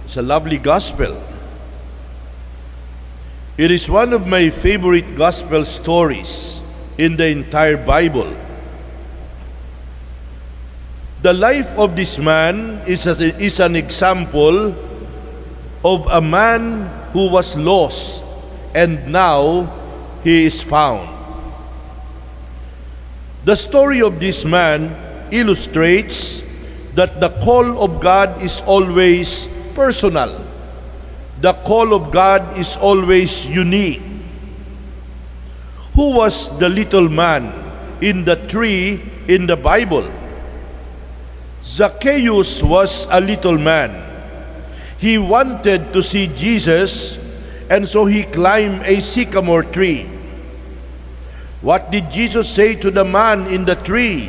It's a lovely gospel. It is one of my favorite gospel stories in the entire Bible. The life of this man is an example of a man who was lost and now he is found. The story of this man illustrates that the call of God is always personal. The call of God is always unique. Who was the little man in the tree in the Bible? Zacchaeus was a little man. He wanted to see Jesus, and so he climbed a sycamore tree. What did Jesus say to the man in the tree?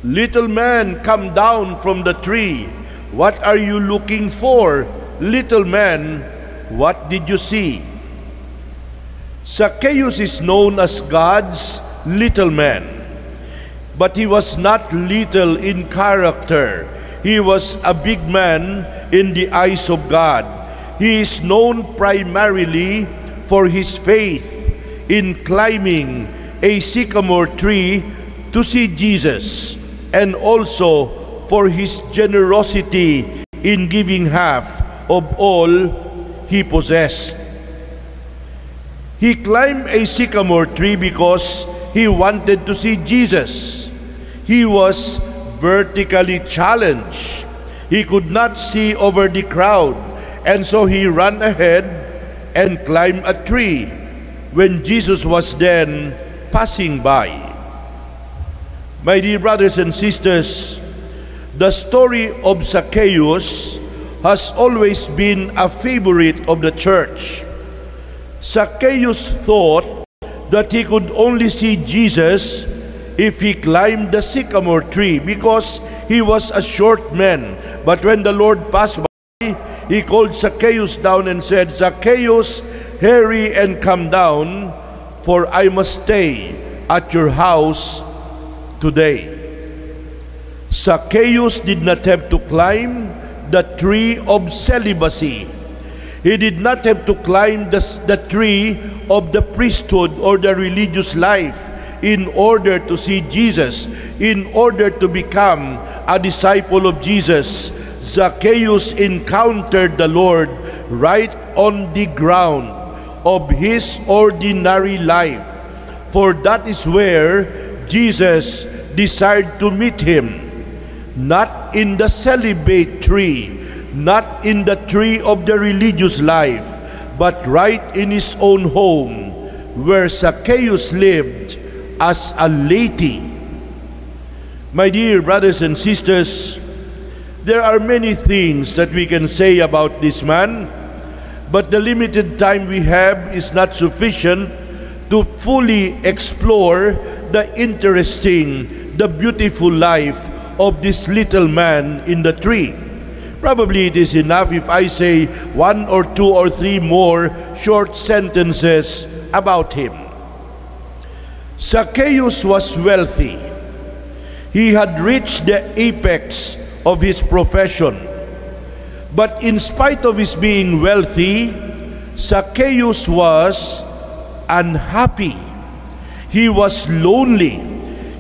"Little man, come down from the tree. What are you looking for? Little man, what did you see?" Zacchaeus is known as God's little man, but he was not little in character. He was a big man in the eyes of God. He is known primarily for his faith in climbing a sycamore tree to see Jesus, and also for his generosity in giving half of all he possessed. He climbed a sycamore tree because he wanted to see Jesus. He was vertically challenged. He could not see over the crowd, and so he ran ahead and climbed a tree when Jesus was then passing by. My dear brothers and sisters, the story of Zacchaeus has always been a favorite of the church. Zacchaeus thought that he could only see Jesus if he climbed the sycamore tree because he was a short man. But when the Lord passed by, he called Zacchaeus down and said, "Zacchaeus, hurry and come down, for I must stay at your house today." Zacchaeus did not have to climb the tree of celibacy. He did not have to climb the tree of the priesthood or the religious life in order to see Jesus, in order to become a disciple of Jesus. Zacchaeus encountered the Lord right on the ground of his ordinary life, for that is where Jesus desired to meet him, not in the celibate tree, not in the tree of the religious life, but right in his own home, where Zacchaeus lived as a laity. My dear brothers and sisters, there are many things that we can say about this man, but the limited time we have is not sufficient to fully explore the interesting, the beautiful life of this little man in the tree. Probably it is enough if I say one or two or three more short sentences about him. Zacchaeus was wealthy. He had reached the apex of his profession. But in spite of his being wealthy, Zacchaeus was unhappy. He was lonely.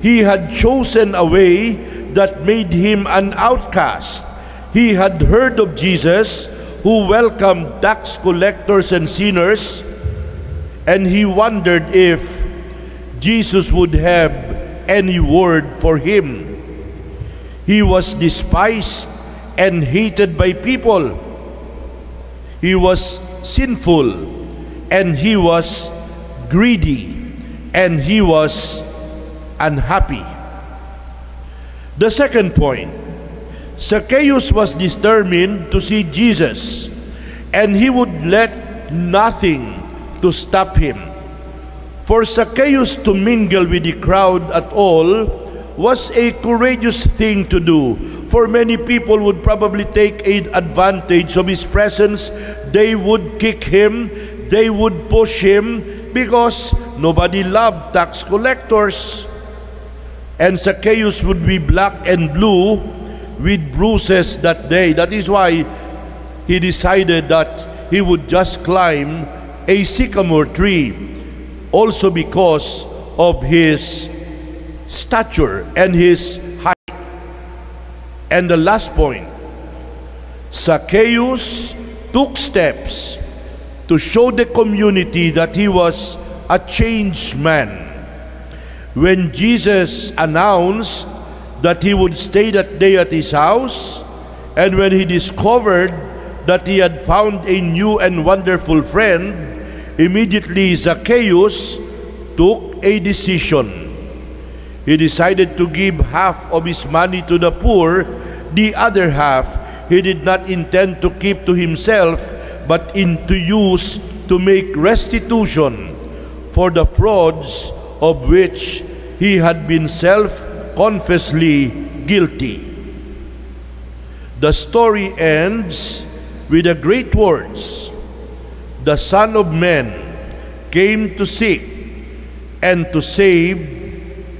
He had chosen a way that made him an outcast. He had heard of Jesus, who welcomed tax collectors and sinners, and he wondered if Jesus would have any word for him. He was despised and hated by people. He was sinful, and he was greedy, and he was unhappy. The second point, Zacchaeus was determined to see Jesus, and he would let nothing to stop him. For Zacchaeus to mingle with the crowd at all was a courageous thing to do, for many people would probably take advantage of his presence. They would kick him, they would push him, because nobody loved tax collectors. And Zacchaeus would be black and blue with bruises that day. That is why he decided that he would just climb a sycamore tree, also because of his stature and his height. And the last point, Zacchaeus took steps to show the community that he was a changed man. When Jesus announced that he would stay that day at his house, and when he discovered that he had found a new and wonderful friend, immediately Zacchaeus took a decision. He decided to give half of his money to the poor. The other half he did not intend to keep to himself, but to use to make restitution for the frauds of which he had been self-confessedly guilty. The story ends with the great words, "The Son of Man came to seek and to save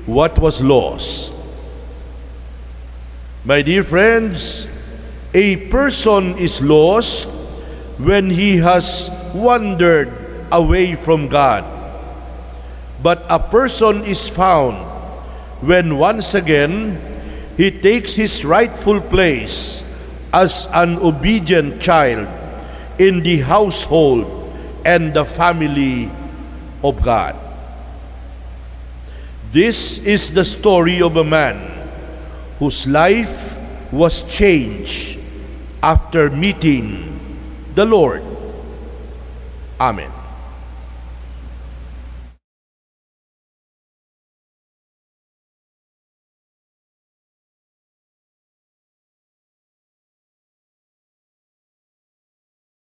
what was lost." My dear friends, a person is lost when he has wandered away from God. But a person is found when once again he takes his rightful place as an obedient child in the household and the family of God. This is the story of a man whose life was changed after meeting the Lord. Amen.